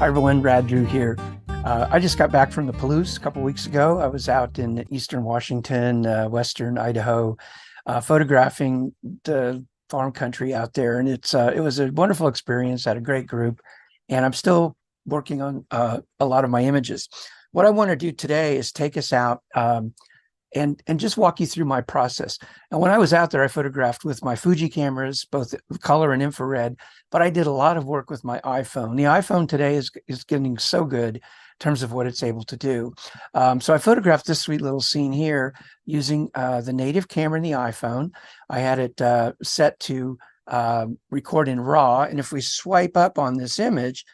Hi everyone, Brad Drew here. I just got back from the Palouse a couple weeks ago. I was out in eastern Washington, western Idaho, photographing the farm country out there, and it was a wonderful experience. I had a great group, and I'm still working on a lot of my images. What I want to do today is take us out and just walk you through my process. And when I was out there, I photographed with my Fuji cameras, both color and infrared, but I did a lot of work with my iPhone. The iPhone today is getting so good in terms of what it's able to do. So I photographed this sweet little scene here using the native camera in the iPhone. I had it set to record in RAW. And if we swipe up on this image,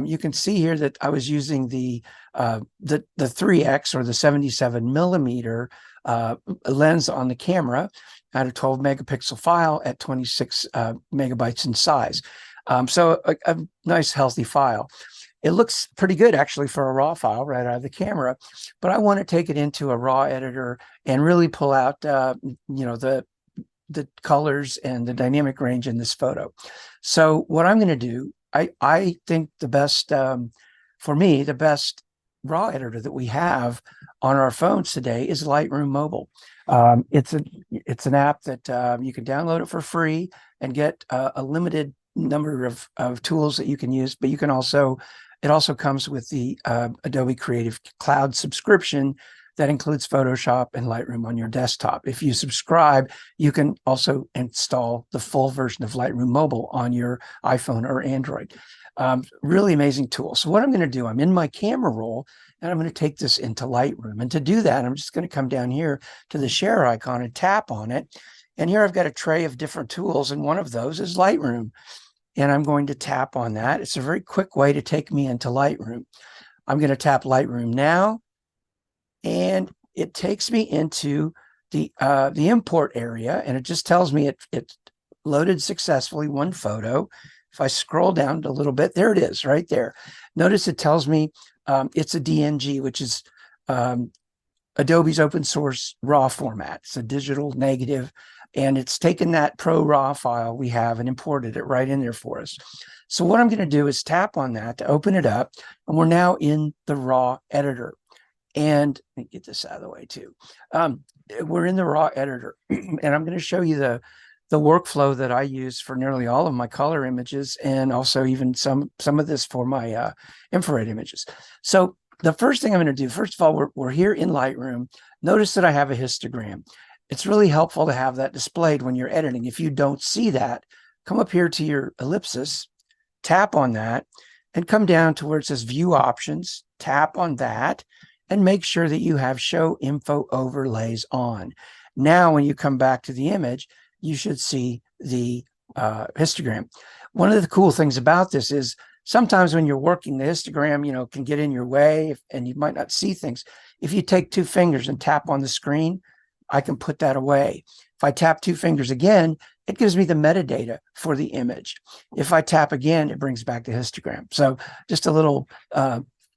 you can see here that I was using the 3x or the 77 millimeter lens on the camera. I had a 12 megapixel file at 26 megabytes in size. So a nice healthy file. It looks pretty good actually for a RAW file right out of the camera, but I want to take it into a RAW editor and really pull out the colors and the dynamic range in this photo. So what I'm going to do, I think the best, for me, the best RAW editor that we have on our phones today is Lightroom Mobile. It's an app that you can download it for free and get a limited number of tools that you can use, but it also comes with the Adobe Creative Cloud subscription that includes Photoshop and Lightroom on your desktop. If you subscribe, you can also install the full version of Lightroom Mobile on your iPhone or Android. Really amazing tool. So what I'm going to do, I'm in my camera roll, and I'm going to take this into Lightroom. And to do that, I'm just going to come down here to the share icon and tap on it. And here I've got a tray of different tools, and one of those is Lightroom. And I'm going to tap on that. It's a very quick way to take me into Lightroom. I'm going to tap Lightroom now, and it takes me into the import area, and it just tells me it loaded successfully one photo. If I scroll down a little bit, there it is right there. Notice it tells me it's a DNG, which is Adobe's open source RAW format. It's a digital negative, and it's taken that ProRAW file we have and imported it right in there for us. So what I'm going to do is tap on that to open it up, and we're now in the RAW editor. And let me get this out of the way too. We're in the RAW editor, and I'm going to show you the workflow that I use for nearly all of my color images, and also even some of this for my infrared images. So the first thing I'm going to do, first of all, we're here in Lightroom. Notice that I have a histogram. It's really helpful to have that displayed when you're editing. If you don't see that, come up here to your ellipsis, tap on that, and come down to where it says View Options, tap on that, and make sure that you have Show Info Overlays on. Now, when you come back to the image, you should see the histogram. One of the cool things about this is sometimes when you're working, the histogram, can get in your way and you might not see things. If you take two fingers and tap on the screen, I can put that away. If I tap two fingers again, it gives me the metadata for the image. If I tap again, it brings back the histogram. So just a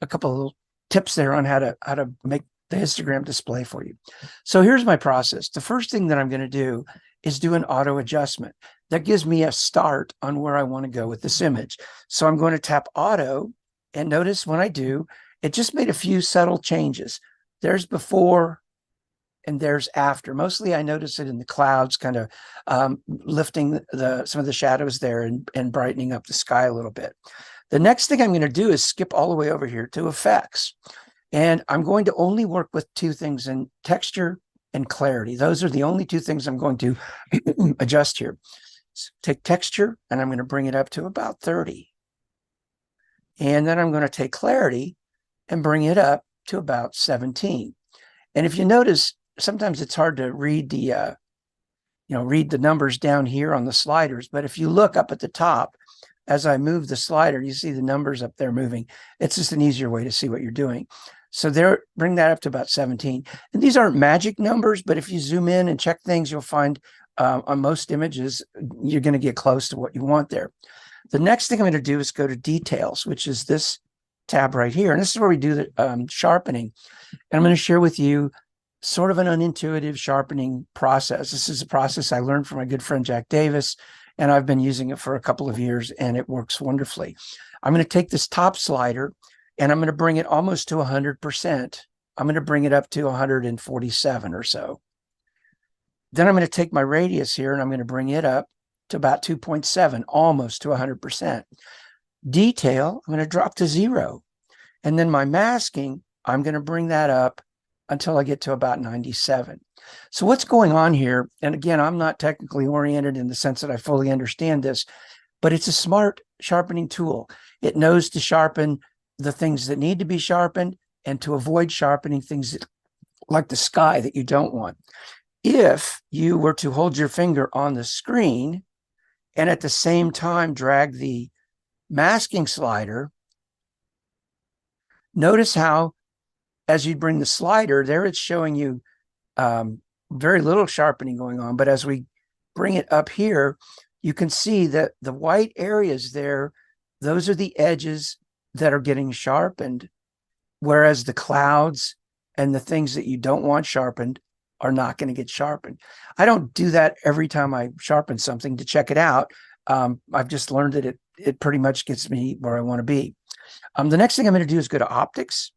couple of little tips there on how to make the histogram display for you. So here's my process. The first thing that I'm going to do is do an auto adjustment. That gives me a start on where I want to go with this image. So I'm going to tap auto, and notice when I do, it just made a few subtle changes. There's before and there's after. Mostly I notice it in the clouds, kind of lifting some of the shadows there and brightening up the sky a little bit. The next thing I'm going to do is skip all the way over here to effects. And I'm going to only work with two things in texture and clarity. Those are the only two things I'm going to adjust here. So take texture, and I'm going to bring it up to about 30. And then I'm going to take clarity and bring it up to about 17. And if you notice, sometimes it's hard to read the numbers down here on the sliders. But if you look up at the top, as I move the slider, you see the numbers up there moving. It's just an easier way to see what you're doing. So there, bring that up to about 17. And these aren't magic numbers, but if you zoom in and check things, you'll find on most images, you're going to get close to what you want there. The next thing I'm going to do is go to Details, which is this tab right here. And this is where we do the sharpening. And I'm going to share with you sort of an unintuitive sharpening process. This is a process I learned from my good friend Jack Davis, and I've been using it for a couple of years, and it works wonderfully. I'm going to take this top slider, and I'm going to bring it almost to 100%. I'm going to bring it up to 147 or so. Then I'm going to take my radius here, and I'm going to bring it up to about 2.7, almost to 100%. Detail, I'm going to drop to 0. And then my masking, I'm going to bring that up until I get to about 97. So what's going on here, and again, I'm not technically oriented in the sense that I fully understand this, but it's a smart sharpening tool. It knows to sharpen the things that need to be sharpened and to avoid sharpening things that, like the sky, that you don't want. If you were to hold your finger on the screen and at the same time drag the masking slider, notice how as you bring the slider there, it's showing you very little sharpening going on. But as we bring it up here, you can see that the white areas there, those are the edges that are getting sharpened, whereas the clouds and the things that you don't want sharpened are not going to get sharpened. I don't do that every time I sharpen something to check it out. I've just learned that it pretty much gets me where I want to be. The next thing I'm going to do is go to optics,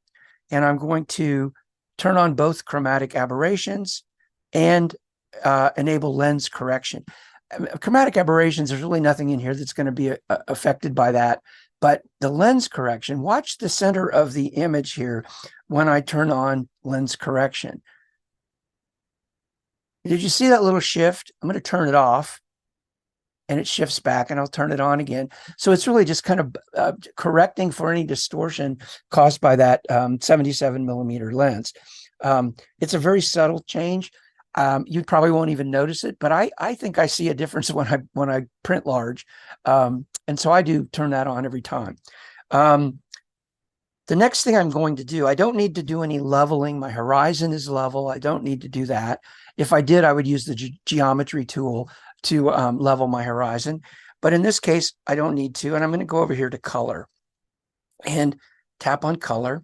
and I'm going to turn on both chromatic aberrations and enable lens correction. Chromatic aberrations, there's really nothing in here that's going to be affected by that. But the lens correction, watch the center of the image here when I turn on lens correction. Did you see that little shift? I'm going to turn it off, and it shifts back, and I'll turn it on again. So it's really just kind of correcting for any distortion caused by that 77 millimeter lens. It's a very subtle change. You probably won't even notice it, but I think I see a difference when I print large. And so I do turn that on every time. The next thing I'm going to do, I don't need to do any leveling. My horizon is level. I don't need to do that. If I did, I would use the geometry tool to level my horizon. But in this case, I don't need to. And I'm going to go over here to color and tap on color.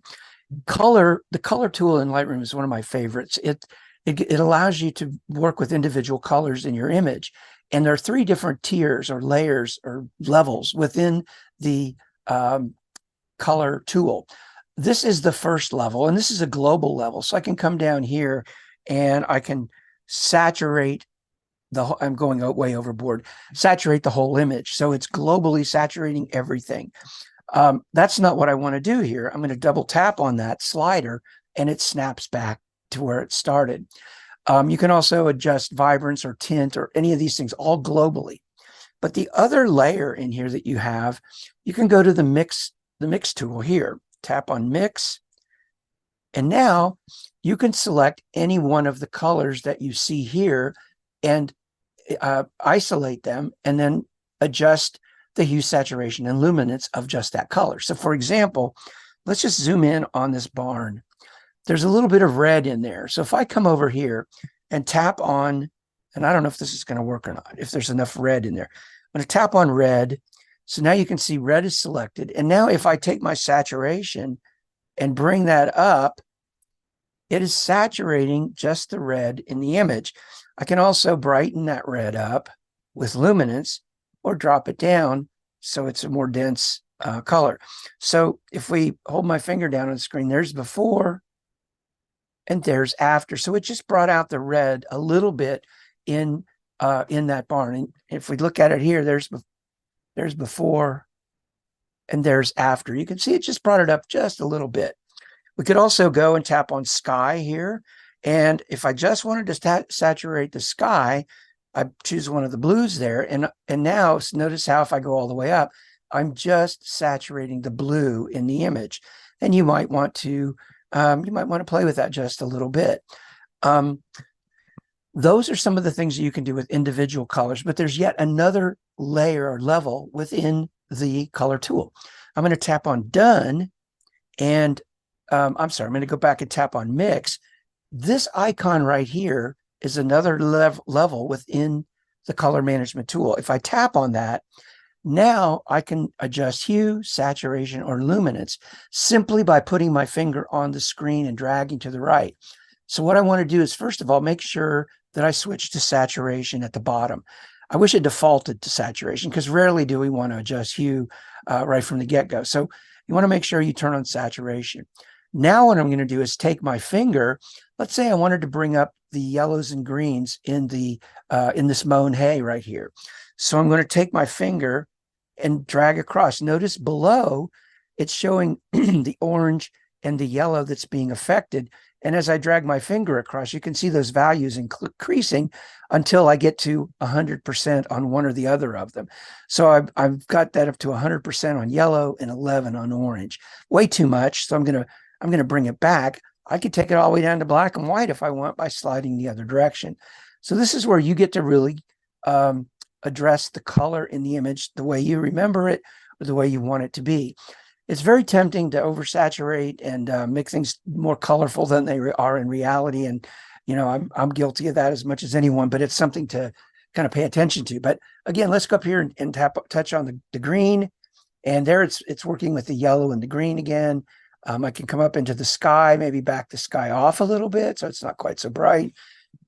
The color tool in Lightroom is one of my favorites. It allows you to work with individual colors in your image. And there are 3 different tiers or layers or levels within the color tool. This is the first level, and this is a global level. So I can come down here and I can saturate I'm going way overboard, saturate the whole image. So it's globally saturating everything. That's not what I want to do here. I'm going to double tap on that slider, and it snaps back to where it started. You can also adjust vibrance or tint or any of these things, all globally. But the other layer in here that you have, you can go to the mix tool here, tap on mix, and now you can select any one of the colors that you see here and isolate them, and then adjust the hue, saturation, and luminance of just that color. So for example, let's just zoom in on this barn. There's a little bit of red in there. So if I come over here and tap on, and I don't know if this is going to work or not, if there's enough red in there. I'm going to tap on red. So now you can see red is selected. And now if I take my saturation and bring that up, it is saturating just the red in the image. I can also brighten that red up with luminance or drop it down so it's a more dense color. So if we hold my finger down on the screen, there's before and there's after. So it just brought out the red a little bit in that barn. And if we look at it here, there's before and there's after. You can see it just brought it up just a little bit. We could also go and tap on sky here. And if I just wanted to saturate the sky, I choose one of the blues there. And now notice how if I go all the way up, I'm just saturating the blue in the image. And you might want to play with that just a little bit. Those are some of the things that you can do with individual colors, but there's yet another layer or level within the color tool. I'm going to tap on done, and I'm sorry, I'm going to go back and tap on mix. This icon right here is another level within the color management tool. If I tap on that, now I can adjust hue, saturation, or luminance simply by putting my finger on the screen and dragging to the right. So what I want to do is, first of all, make sure that I switch to saturation at the bottom. I wish it defaulted to saturation because rarely do we want to adjust hue right from the get-go. So you want to make sure you turn on saturation. Now what I'm going to do is take my finger. Let's say I wanted to bring up the yellows and greens in this mown hay right here. So I'm going to take my finger and drag across. Notice below it's showing the orange and the yellow that's being affected. And as I drag my finger across, you can see those values increasing until I get to 100% on one or the other of them. So I've got that up to 100% on yellow and 11 on orange. Way too much. So I'm gonna bring it back. I could take it all the way down to black and white if I want by sliding the other direction. So this is where you get to really address the color in the image the way you remember it or the way you want it to be. It's very tempting to oversaturate and make things more colorful than they are in reality. And, you know, I'm guilty of that as much as anyone, but it's something to kind of pay attention to. But again, let's go up here and touch on the green. And there it's working with the yellow and the green again. I can come up into the sky, maybe back the sky off a little bit so it's not quite so bright.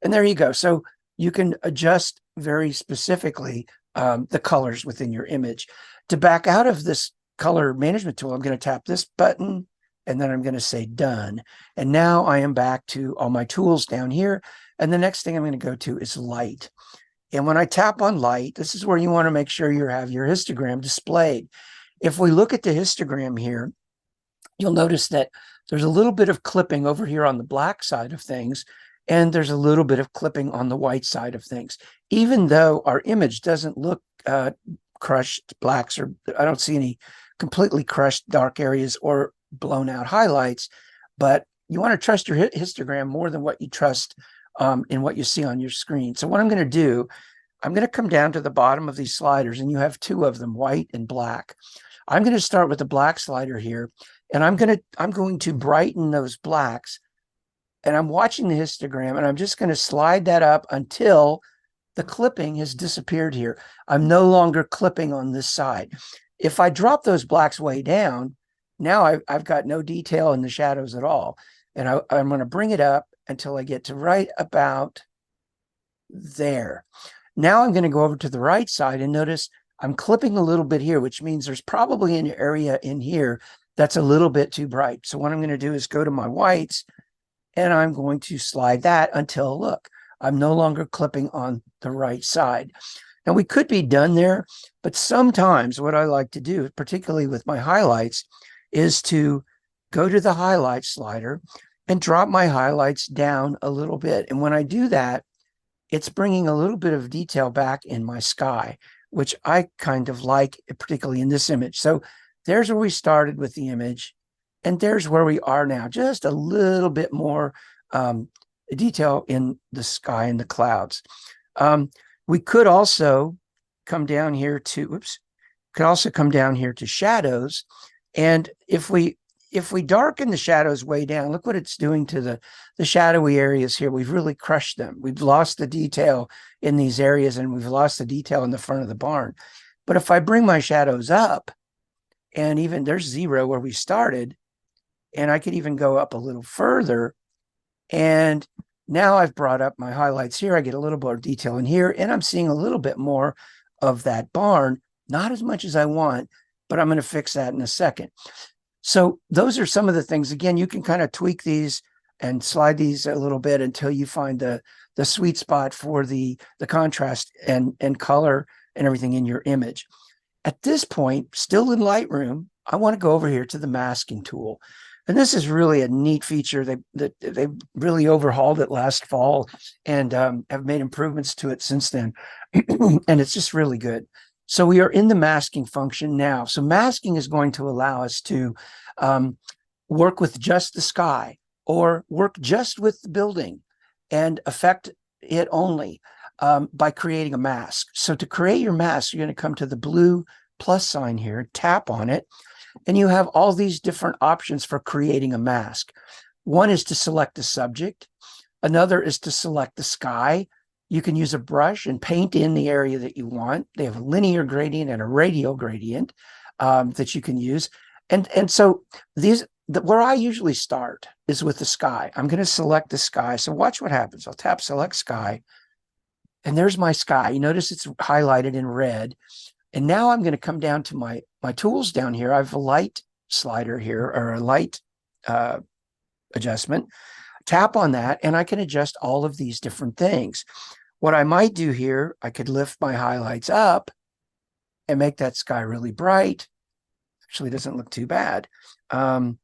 And there you go. So you can adjust very specifically the colors within your image. To back out of this color management tool, I'm going to tap this button and then I'm going to say done. And now I am back to all my tools down here. And the next thing I'm going to go to is light. And when I tap on light, this is where you want to make sure you have your histogram displayed. If we look at the histogram here, you'll notice that there's a little bit of clipping over here on the black side of things, and there's a little bit of clipping on the white side of things. Even though our image doesn't look crushed blacks, or I don't see any completely crushed dark areas or blown out highlights, but you want to trust your histogram more than what you trust in what you see on your screen. So what I'm going to do, I'm going to come down to the bottom of these sliders, and you have two of them, white and black. I'm going to start with the black slider here, and I'm going to brighten those blacks, and I'm watching the histogram, and I'm just going to slide that up until the clipping has disappeared here. I'm no longer clipping on this side. If I drop those blacks way down, now I've got no detail in the shadows at all. And I'm going to bring it up until I get to right about there. Now I'm going to go over to the right side and notice I'm clipping a little bit here, which means there's probably an area in here that's a little bit too bright. So what I'm going to do is go to my whites, and I'm going to slide that until, look, I'm no longer clipping on the right side. Now, we could be done there, but sometimes what I like to do, particularly with my highlights, is to go to the highlight slider and drop my highlights down a little bit. And when I do that, it's bringing a little bit of detail back in my sky, which I kind of like, particularly in this image. So there's where we started with the image, and there's where we are now, just a little bit more detail in the sky and the clouds. We could also come down here to, shadows. And if we darken the shadows way down, look what it's doing to the shadowy areas here. We've really crushed them. We've lost the detail in these areas, and we've lost the detail in the front of the barn. But if I bring my shadows up, and even there's 0 where we started, and I could even go up a little further, and now I've brought up my highlights here. I get a little more detail in here, and I'm seeing a little bit more of that barn. Not as much as I want, but I'm going to fix that in a second. So those are some of the things. Again, you can kind of tweak these and slide these a little bit until you find the sweet spot for the contrast and color and everything in your image. At this point, still in Lightroom, I want to go over here to the masking tool. And this is really a neat feature. They really overhauled it last fall and have made improvements to it since then. And it's just really good. So we are in the masking function now. So masking is going to allow us to work with just the sky, or work just with the building and affect it only by creating a mask. So to create your mask, you're going to come to the blue plus sign here, tap on it, and you have all these different options for creating a mask. One is to select the subject. Another is to select the sky. You can use a brush and paint in the area that you want. They have a linear gradient and a radial gradient that you can use. And so where I usually start is with the sky. I'm going to select the sky. So watch what happens. I'll tap select sky. And there's my sky. You notice it's highlighted in red. And now I'm going to come down to my tools down here. I have a light slider here, or a light adjustment. Tap on that and I can adjust all of these different things. What I might do here, I could lift my highlights up and make that sky really bright. Actually, doesn't look too bad. And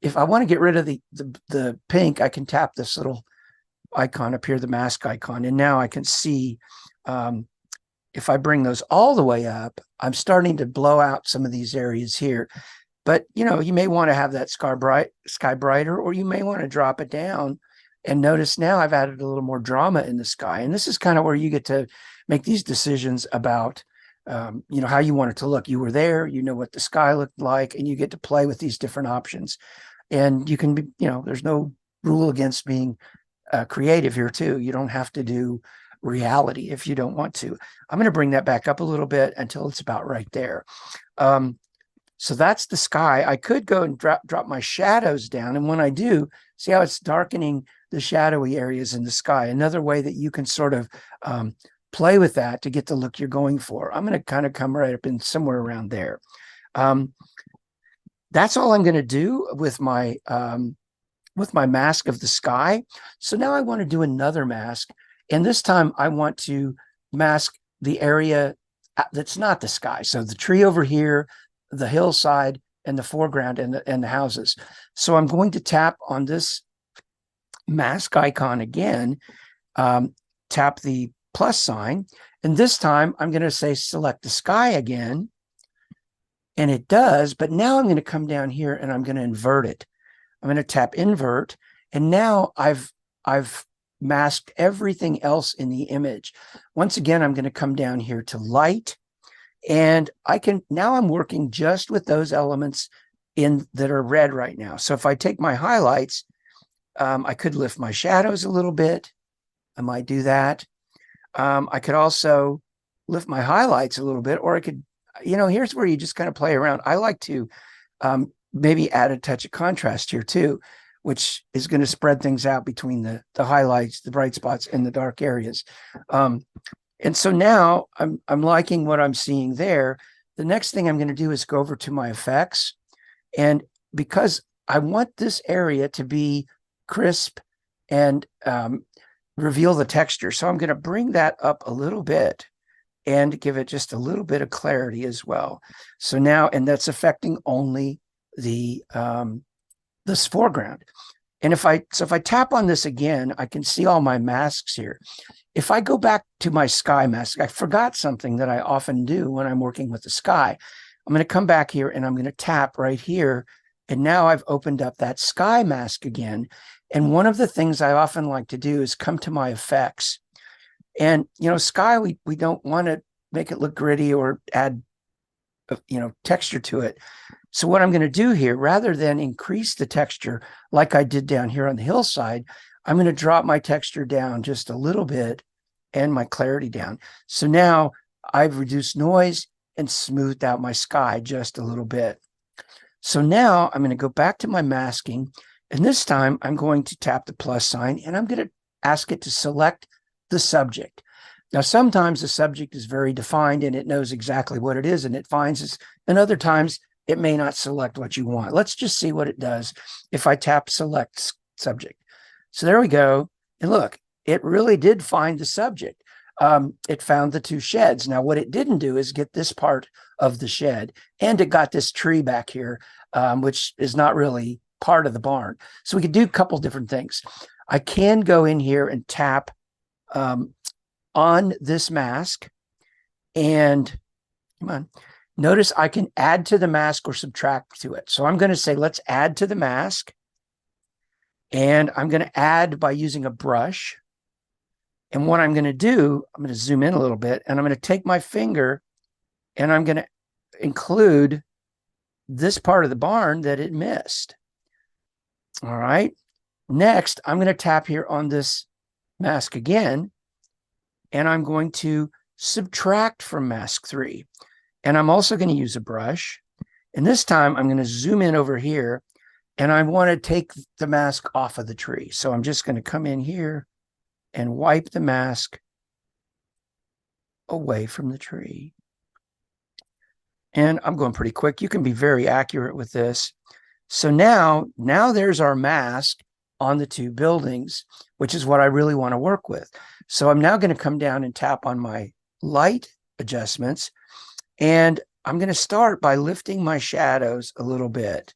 if I want to get rid of the pink, I can tap this little icon up here, the mask icon, and now I can see if I bring those all the way up, I'm starting to blow out some of these areas here. But you may want to have that sky brighter, or you may want to drop it down. And notice now I've added a little more drama in the sky. And this is kind of where you get to make these decisions about how you want it to look. You were there, you know what the sky looked like, and you get to play with these different options. And you can be, there's no rule against being creative here too. You don't have to do reality if you don't want to. I'm going to bring that back up a little bit until it's about right there. So that's the sky. I could go and drop my shadows down. And when I do, see how it's darkening the shadowy areas in the sky. Another way that you can sort of play with that to get the look you're going for. I'm going to kind of come right up in somewhere around there. That's all I'm going to do with my mask of the sky. So now I want to do another mask. And this time I want to mask the area that's not the sky. So the tree over here, the hillside, and the foreground, and the houses. So I'm going to tap on this mask icon again, tap the plus sign, and this time I'm going to say select the sky again, and it does. But now I'm going to come down here and I'm going to invert it. I'm going to tap invert, and now I've masked everything else in the image. Once again, I'm going to come down here to light, and now I'm working just with those elements that are red right now. So if I take my highlights, I could lift my shadows a little bit. I might do that. I could also lift my highlights a little bit, or I could, here's where you just kind of play around. I like to maybe add a touch of contrast here too, which is going to spread things out between the highlights, the bright spots, and the dark areas. And so now I'm liking what I'm seeing there. The next thing I'm going to do is go over to my effects. And because I want this area to be crisp and reveal the texture, so I'm going to bring that up a little bit and give it just a little bit of clarity as well. So now, and that's affecting only this foreground. And if I tap on this again, I can see all my masks here. If I go back to my sky mask, I forgot something that I often do when I'm working with the sky. I'm going to come back here and I'm going to tap right here. And now I've opened up that sky mask again. And one of the things I often like to do is come to my effects. And, sky, we don't want to make it look gritty or add, texture to it. So what I'm going to do here, rather than increase the texture like I did down here on the hillside, I'm going to drop my texture down just a little bit and my clarity down. So now I've reduced noise and smoothed out my sky just a little bit. So now I'm going to go back to my masking, and this time I'm going to tap the plus sign, and I'm going to ask it to select the subject. Now, sometimes the subject is very defined and it knows exactly what it is and it finds it, and other times it may not select what you want. Let's just see what it does if I tap select subject. So there we go. And look, it really did find the subject. It found the two sheds. Now, what it didn't do is get this part of the shed, and it got this tree back here, which is not really part of the barn. So we could do a couple different things. I can go in here and tap on this mask, and come on, notice I can add to the mask or subtract to it. So I'm going to say, let's add to the mask. And I'm going to add by using a brush. And what I'm going to do, I'm going to zoom in a little bit, and I'm going to take my finger and I'm going to include this part of the barn that it missed. All right. Next, I'm going to tap here on this mask again, and I'm going to subtract from mask 3. And I'm also going to use a brush. And this time I'm going to zoom in over here, and I want to take the mask off of the tree. So I'm just going to come in here and wipe the mask away from the tree. And I'm going pretty quick. You can be very accurate with this. So now there's our mask on the two buildings, which is what I really want to work with. So I'm now going to come down and tap on my light adjustments. And I'm going to start by lifting my shadows a little bit.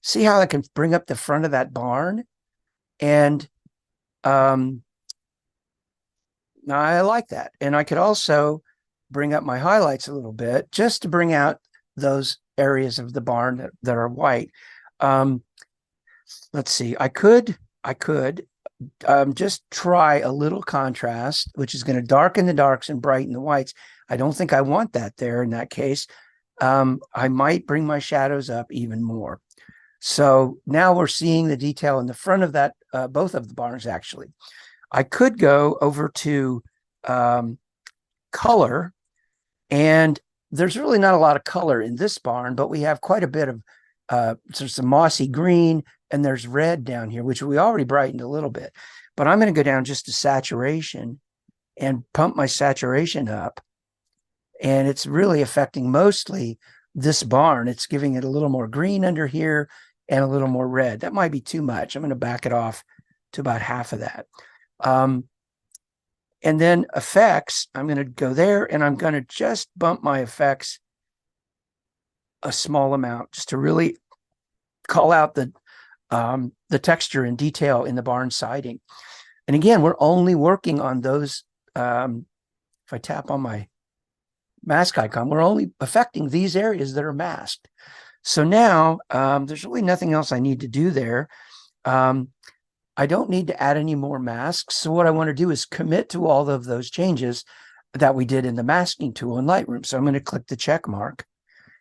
See how I can bring up the front of that barn? And I like that. And I could also bring up my highlights a little bit just to bring out those areas of the barn that are white. Let's see. I could just try a little contrast, which is going to darken the darks and brighten the whites. I don't think I want that there in that case. I might bring my shadows up even more. So now we're seeing the detail in the front of that, both of the barns actually. I could go over to color, and there's really not a lot of color in this barn, but we have quite a bit of there's some mossy green and there's red down here, which we already brightened a little bit. But I'm going to go down just to saturation and pump my saturation up. And it's really affecting mostly this barn. It's giving it a little more green under here and a little more red. That might be too much. I'm going to back it off to about half of that. And then effects, I'm going to go there and I'm going to just bump my effects a small amount just to really call out the texture and detail in the barn siding. And again, we're only working on those. If I tap on my mask icon, we're only affecting these areas that are masked. So now there's really nothing else I need to do there. I don't need to add any more masks. So what I want to do is commit to all of those changes that we did in the masking tool in Lightroom. So I'm going to click the check mark.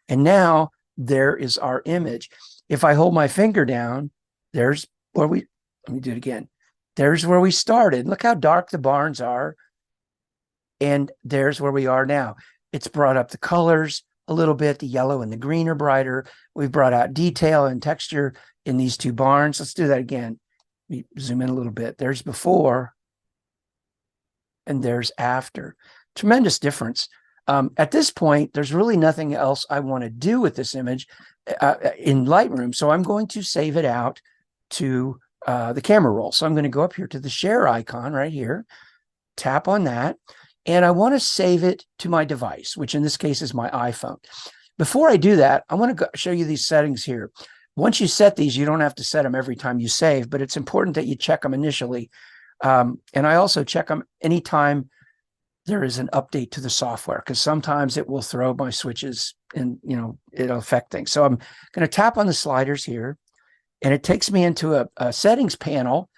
And now there is our image. If I hold my finger down, there's where let me do it again. There's where we started. Look how dark the barns are. And there's where we are now. It's brought up the colors a little bit. The yellow and the green are brighter. We've brought out detail and texture in these two barns. Let's do that again. Let me zoom in a little bit. There's before and there's after. Tremendous difference. At this point, there's really nothing else I want to do with this image in Lightroom. So I'm going to save it out to the camera roll. So I'm going to go up here to the share icon right here, tap on that, and I want to save it to my device, which in this case is my iPhone. Before I do that, I want to show you these settings here. Once you set these, you don't have to set them every time you save, but it's important that you check them initially. And I also check them anytime there is an update to the software, because sometimes it will throw my switches and, it'll affect things. So I'm going to tap on the sliders here, and it takes me into a settings panel.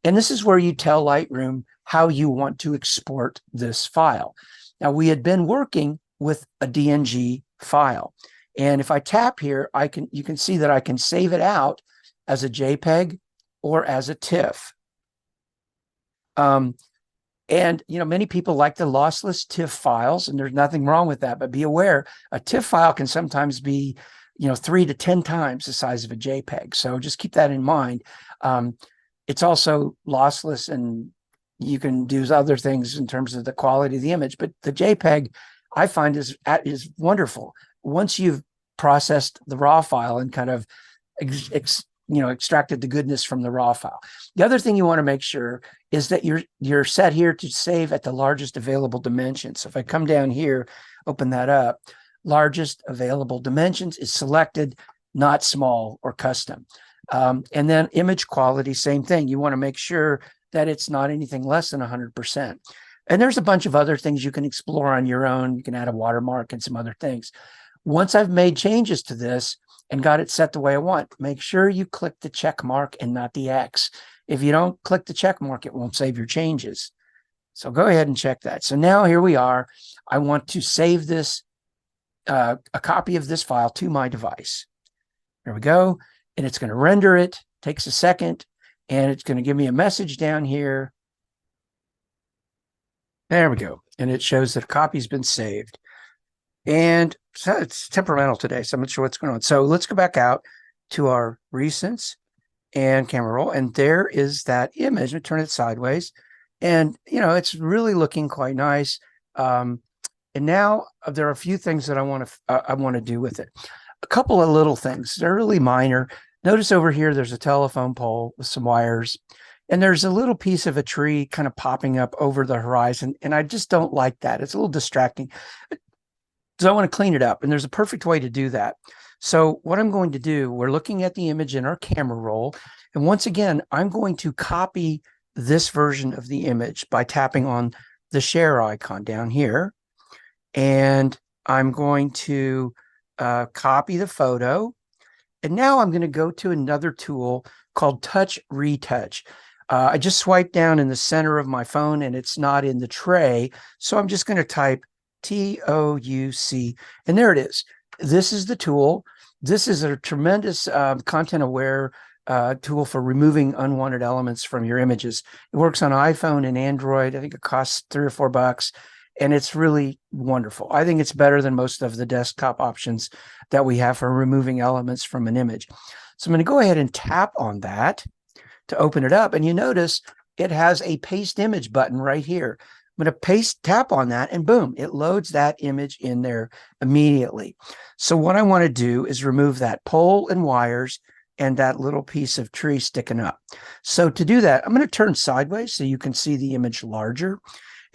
And this is where you tell Lightroom how you want to export this file. Now, we had been working with a DNG file. And if I tap here, you can see that I can save it out as a JPEG or as a TIFF. And, many people like the lossless TIFF files, and there's nothing wrong with that. But be aware, a TIFF file can sometimes be, 3 to 10 times the size of a JPEG. So just keep that in mind. It's also lossless, and you can do other things in terms of the quality of the image. But the JPEG, I find, is wonderful. Once you've processed the raw file and kind of extracted the goodness from the raw file. The other thing you want to make sure is that you're set here to save at the largest available dimensions. So if I come down here, open that up, largest available dimensions is selected, not small or custom. And then image quality, same thing. You want to make sure that it's not anything less than 100%. And there's a bunch of other things you can explore on your own. You can add a watermark and some other things. Once I've made changes to this and got it set the way I want, make sure you click the check mark and not the X. If you don't click the check mark, it won't save your changes. So go ahead and check that. So now here we are. I want to save this, a copy of this file to my device. There we go. And it's going to render it. Takes a second. And it's going to give me a message down here. There we go. And it shows that a copy's been saved. And so it's temperamental today, so I'm not sure what's going on. So let's go back out to our recents and camera roll. And there is that image. We turn it sideways. And, it's really looking quite nice. And now there are a few things that I want to do with it. A couple of little things. They're really minor. Notice over here, there's a telephone pole with some wires, and there's a little piece of a tree kind of popping up over the horizon. And I just don't like that. It's a little distracting. So I want to clean it up. And there's a perfect way to do that. So what I'm going to do, we're looking at the image in our camera roll. And once again, I'm going to copy this version of the image by tapping on the share icon down here. And I'm going to copy the photo. And now I'm going to go to another tool called ReTouch. I just swiped down in the center of my phone and it's not in the tray. So I'm just going to type TOUC, and there it is. This is the tool. This is a tremendous content-aware tool for removing unwanted elements from your images. It works on iPhone and Android. I think it costs $3 or $4, and it's really wonderful. I think it's better than most of the desktop options that we have for removing elements from an image. So I'm going to go ahead and tap on that to open it up, and you notice it has a paste image button right here. I'm going to tap on that, and boom, it loads that image in there immediately. So what I want to do is remove that pole and wires and that little piece of tree sticking up. So to do that, I'm going to turn sideways so you can see the image larger.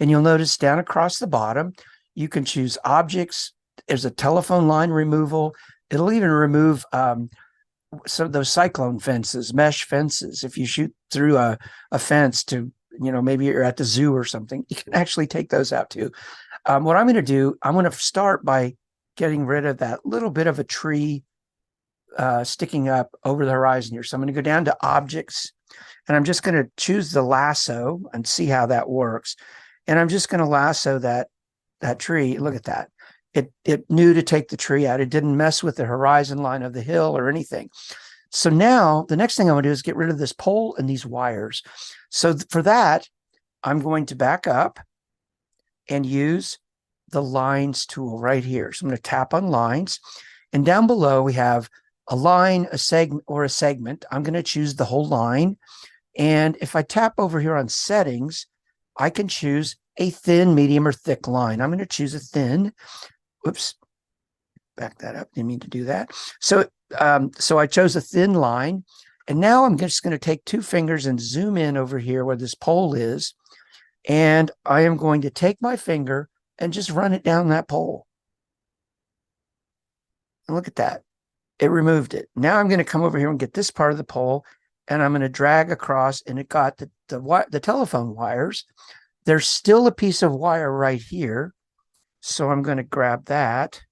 And you'll notice down across the bottom, you can choose objects. There's a telephone line removal. It'll even remove some of those cyclone fences, mesh fences. If you shoot through a fence to, maybe you're at the zoo or something, you can actually take those out too. What I'm going to do, I'm going to start by getting rid of that little bit of a tree sticking up over the horizon here. So I'm going to go down to objects, and I'm just going to choose the lasso and see how that works. And I'm just going to lasso that tree. Look at that. It knew to take the tree out. It didn't mess with the horizon line of the hill or anything. So now the next thing I'm going to do is get rid of this pole and these wires. So for that, I'm going to back up and use the lines tool right here. So I'm going to tap on lines, and down below we have a line, a segment, or a segment. I'm going to choose the whole line. And if I tap over here on settings, I can choose a thin, medium, or thick line. I'm going to choose a thin. Whoops, back that up. Didn't mean to do that. So I chose a thin line. And now I'm just going to take 2 fingers and zoom in over here where this pole is. And I am going to take my finger and just run it down that pole. And look at that. It removed it. Now I'm going to come over here and get this part of the pole, and I'm going to drag across, and it got the telephone wires. There's still a piece of wire right here. So I'm going to grab that,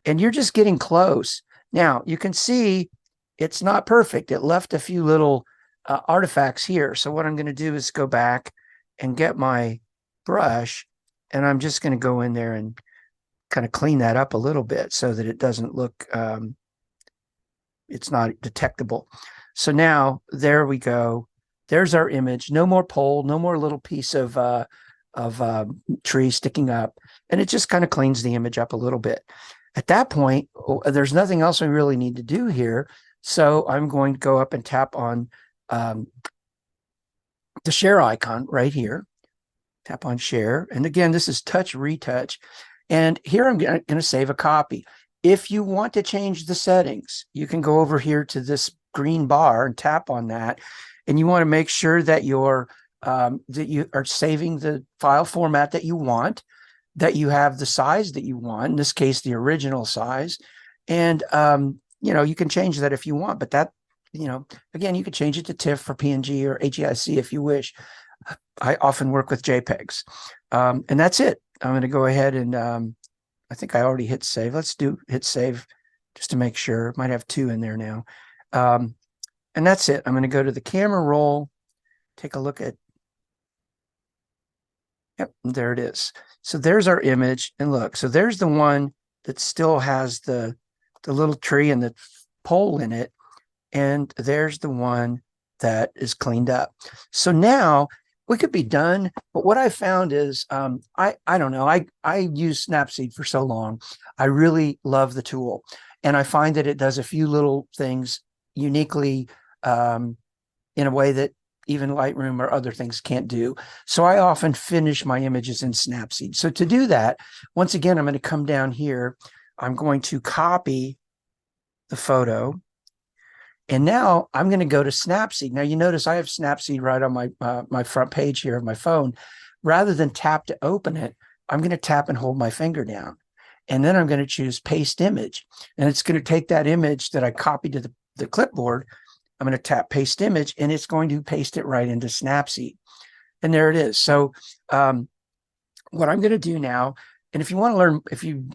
and you're just getting close. Now you can see it's not perfect. It left a few little artifacts here. So what I'm going to do is go back and get my brush, and I'm just going to go in there and kind of clean that up a little bit so that it doesn't look, it's not detectable. So now there we go. There's our image. No more pole, no more little piece of tree sticking up. And it just kind of cleans the image up a little bit. At that point, there's nothing else we really need to do here. So I'm going to go up and tap on the share icon right here. Tap on share. And again, this is ReTouch. And here I'm going to save a copy. If you want to change the settings, you can go over here to this green bar and tap on that. And you want to make sure that that you are saving the file format that you want, that you have the size that you want, in this case, the original size. And, you can change that if you want, but that, again, you could change it to TIFF or PNG or HEIC if you wish. I often work with JPEGs. And that's it. I'm going to go ahead and I think I already hit save. Let's hit save just to make sure. It might have 2 in there now. And that's it. I'm going to go to the camera roll, take a look at, yep, there it is. So there's our image, and look, so there's the one that still has the little tree and the pole in it, and there's the one that is cleaned up. So now we could be done, but what I found is, I don't know, I use Snapseed for so long. I really love the tool, and I find that it does a few little things uniquely in a way that even Lightroom or other things can't do. So I often finish my images in Snapseed. So to do that, once again, I'm going to come down here. I'm going to copy the photo. And now I'm going to go to Snapseed. Now you notice I have Snapseed right on my front page here of my phone. Rather than tap to open it, I'm going to tap and hold my finger down. And then I'm going to choose paste image. And it's going to take that image that I copied to the clipboard. I'm going to tap paste image, and it's going to paste it right into Snapseed. And there it is. So what I'm going to do now, and if you want to learn, if you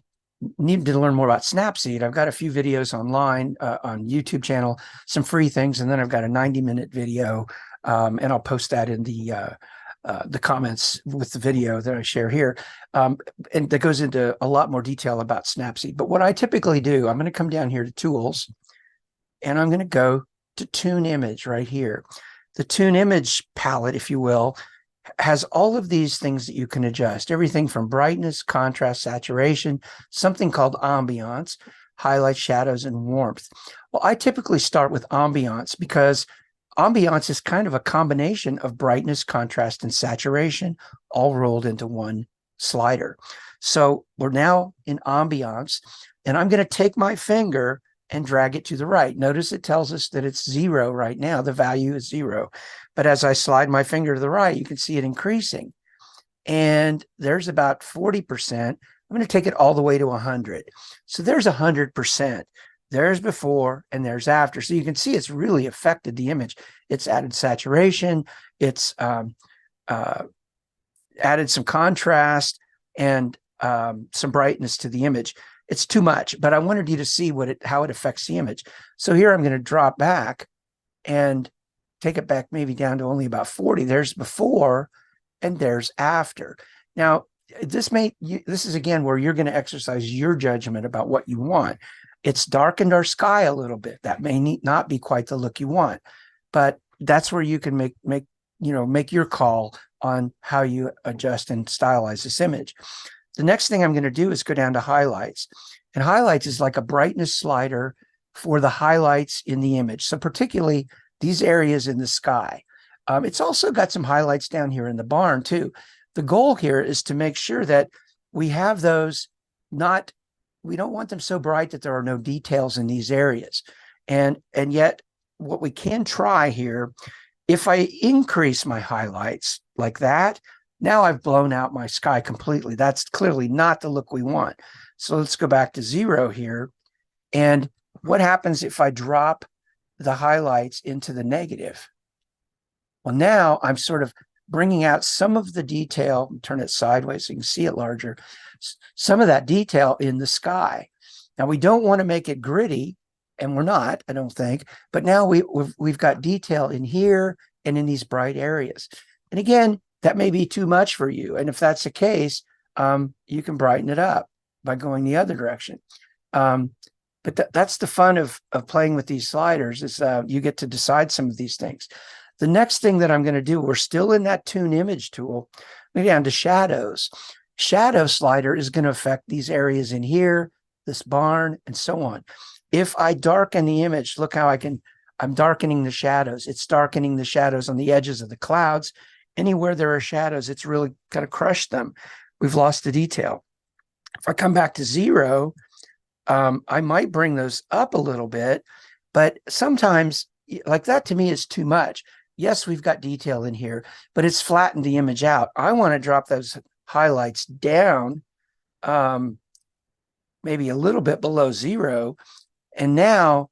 need to learn more about Snapseed, I've got a few videos online on YouTube channel, some free things, and then I've got a 90-minute video, and I'll post that in the comments with the video that I share here, and that goes into a lot more detail about Snapseed. But what I typically do, I'm going to come down here to Tools, and I'm going to go to Tune Image right here. The Tune Image palette, if you will, has all of these things that you can adjust, everything from brightness, contrast, saturation, something called ambiance, highlights, shadows, and warmth. Well, I typically start with ambiance because ambiance is kind of a combination of brightness, contrast, and saturation all rolled into one slider. So we're now in ambiance, and I'm going to take my finger and drag it to the right. Notice it tells us that it's 0 right now. The value is 0. But as I slide my finger to the right, you can see it increasing. And there's about 40%. I'm going to take it all the way to 100. So there's 100%. There's before and there's after. So you can see it's really affected the image. It's added saturation. It's added some contrast and some brightness to the image. It's too much, but I wanted you to see how it affects the image. So here I'm going to drop back and take it back maybe down to only about 40. There's before and there's after. Now, this is again where you're going to exercise your judgment about what you want. It's darkened our sky a little bit. That may not be quite the look you want, but that's where you can make your call on how you adjust and stylize this image. The next thing I'm going to do is go down to highlights, and highlights is like a brightness slider for the highlights in the image. So particularly these areas in the sky. It's also got some highlights down here in the barn too. The goal here is to make sure that we have those we don't want them so bright that there are no details in these areas. And yet what we can try here, if I increase my highlights like that, now I've blown out my sky completely. That's clearly not the look we want. So let's go back to 0 here. And what happens if I drop the highlights into the negative? Well, now I'm sort of bringing out some of the detail, turn it sideways so you can see it larger, some of that detail in the sky. Now, we don't want to make it gritty, and we're not, I don't think, but now we've got detail in here and in these bright areas. And again, that may be too much for you. And if that's the case, you can brighten it up by going the other direction. But that's the fun of playing with these sliders, is you get to decide some of these things. The next thing that I'm going to do, we're still in that Tune Image tool, maybe down to shadows. Shadow slider is going to affect these areas in here, this barn, and so on. If I darken the image, look how I'm darkening the shadows. It's darkening the shadows on the edges of the clouds. Anywhere there are shadows, it's really kind of crushed them. We've lost the detail. If I come back to 0, I might bring those up a little bit, but sometimes like that to me is too much. Yes, we've got detail in here, but it's flattened the image out. I want to drop those highlights down, maybe a little bit below 0. And now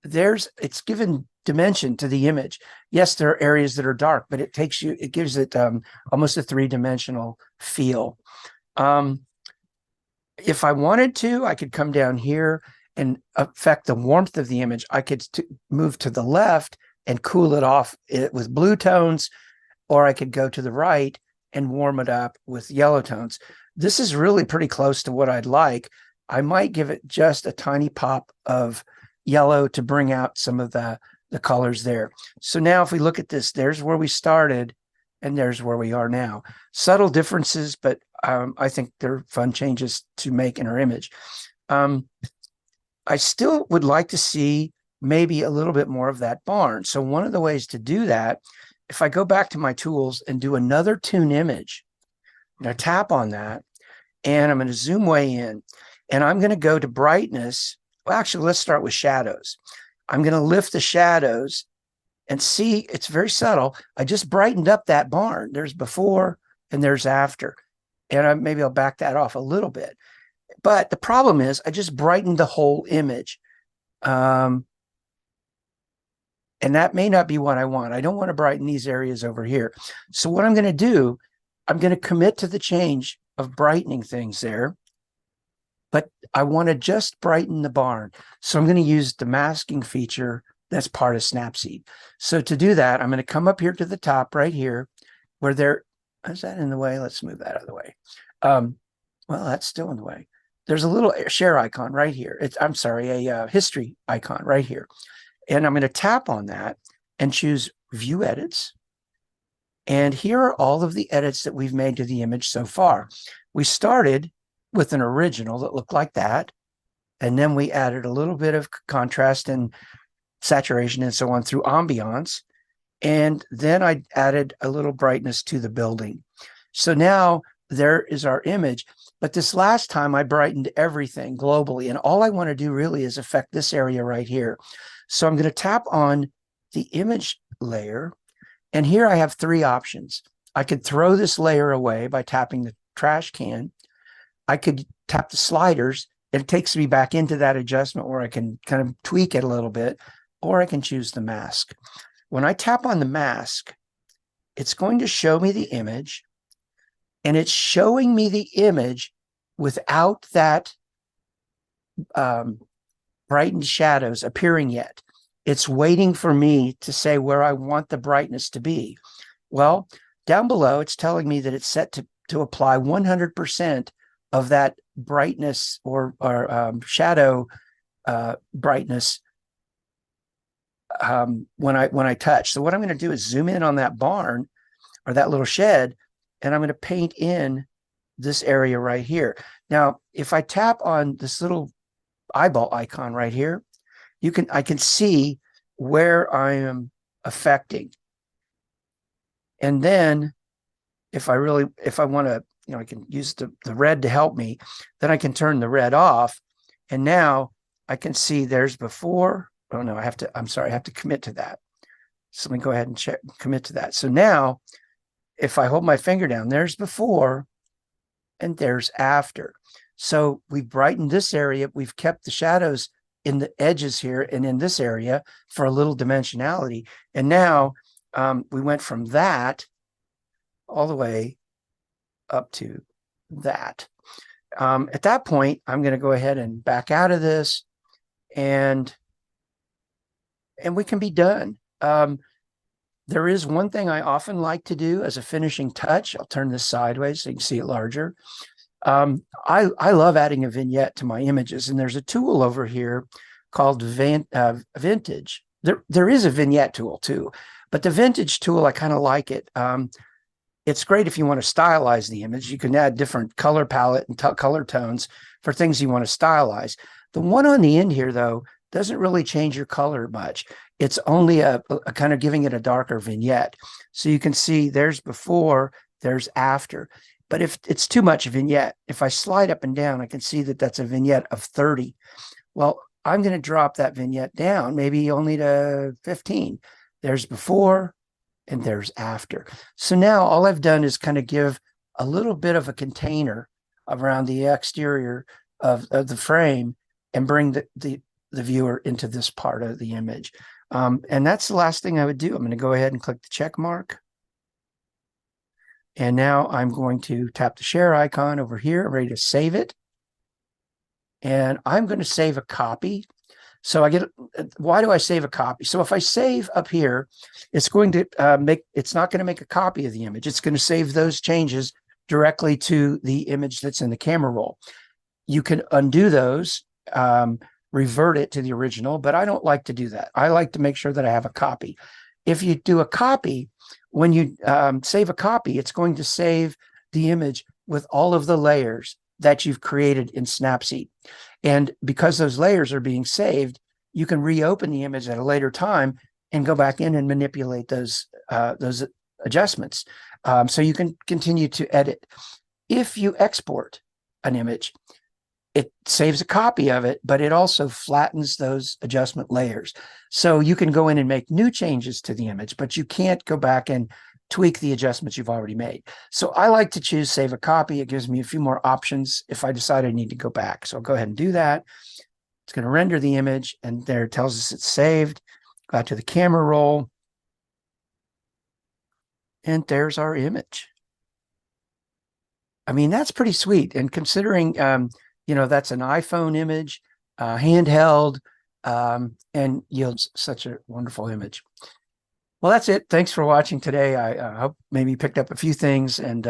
it's given dimension to the image. Yes, there are areas that are dark, but it gives it almost a 3-dimensional feel. If I wanted to, I could come down here and affect the warmth of the image. I could move to the left and cool it off with blue tones, or I could go to the right and warm it up with yellow tones. This is really pretty close to what I'd like. I might give it just a tiny pop of yellow to bring out some of the colors there. So now if we look at this, there's where we started and there's where we are now. Subtle differences, but I think they're fun changes to make in our image. I still would like to see maybe a little bit more of that barn. So one of the ways to do that if I go back to my tools and do another tune image, I'm going to tap on that, and I'm going to zoom way in, and I'm going to go to brightness. Well, actually, let's start with shadows. I'm going to lift the shadows and see, it's very subtle. I just brightened up that barn. There's before and there's after. And maybe I'll back that off a little bit. But the problem is I just brightened the whole image. And that may not be what I want. I don't want to brighten these areas over here. So what I'm going to do, I'm going to commit to the change of brightening things there. But I want to just brighten the barn. So I'm going to use the masking feature that's part of SnapSeed. So to do that, I'm going to come up here to the top right here where there, is that in the way? Let's move that out of the way. Well, that's still in the way. There's a little share icon right here. I'm sorry, a history icon right here. And I'm going to tap on that and choose View Edits. And here are all of the edits that we've made to the image so far. We started with an original that looked like that. And then we added a little bit of contrast and saturation and so on through ambiance. And then I added a little brightness to the building. So now there is our image. But this last time I brightened everything globally. And all I want to do really is affect this area right here. So I'm going to tap on the image layer. And here I have three options. I could throw this layer away by tapping the trash can. I could tap the sliders. It takes me back into that adjustment where I can kind of tweak it a little bit, or I can choose the mask. When I tap on the mask, it's going to show me the image, and it's showing me the image without that brightened shadows appearing yet. It's waiting for me to say where I want the brightness to be. Well, down below, it's telling me that it's set to apply 100% of that brightness or shadow brightness when I touch. So what I'm going to do is zoom in on that barn or that little shed, and I'm going to paint in this area right here. Now, if I tap on this little eyeball icon right here, I can see where I am affecting. And then if I want to, I can use the red to help me, then I can turn the red off. And now I can see there's before. Oh no, I have to commit to that. So let me go ahead and commit to that. So now if I hold my finger down, there's before and there's after. So we've brightened this area. We've kept the shadows in the edges here and in this area for a little dimensionality. And now we went from that all the way up to that. At that point, I'm going to go ahead and back out of this, and we can be done. There is one thing I often like to do as a finishing touch. I'll turn this sideways so you can see it larger. I love adding a vignette to my images, and there's a tool over here called Vintage. There is a vignette tool too, but the Vintage tool, I kind of like it. It's great if you want to stylize the image. You can add different color palette and color tones for things you want to stylize. The one on the end here, though, doesn't really change your color much. It's only a kind of giving it a darker vignette. So you can see there's before, there's after. But if it's too much vignette, if I slide up and down, I can see that that's a vignette of 30. Well, I'm going to drop that vignette down, maybe only to 15. There's before and there's after. So now all I've done is kind of give a little bit of a container around the exterior of the frame and bring the viewer into this part of the image. And that's the last thing I would do. I'm going to go ahead and click the check mark. And now I'm going to tap the share icon over here. I'm ready to save it. And I'm going to save a copy. So why do I save a copy? So if I save up here, it's going to it's not going to make a copy of the image. It's going to save those changes directly to the image that's in the camera roll. You can undo those, revert it to the original, but I don't like to do that. I like to make sure that I have a copy. If you do a copy, when you save a copy, it's going to save the image with all of the layers that you've created in SnapSeed. And because those layers are being saved, you can reopen the image at a later time and go back in and manipulate those those adjustments. So you can continue to edit. If you export an image, it saves a copy of it, but it also flattens those adjustment layers. So you can go in and make new changes to the image, but you can't go back and tweak the adjustments you've already made. So I like to choose save a copy. It gives me a few more options if I decide I need to go back. So I'll go ahead and do that. It's going to render the image, and there it tells us it's saved. Go out to the camera roll, and there's our image. I mean, that's pretty sweet. And considering, that's an iPhone image, handheld, and yields such a wonderful image. Well, that's it. Thanks for watching today. I hope maybe you picked up a few things and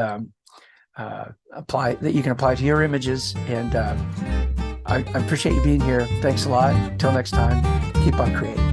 apply that you can apply to your images. And I appreciate you being here. Thanks a lot. Until next time, keep on creating.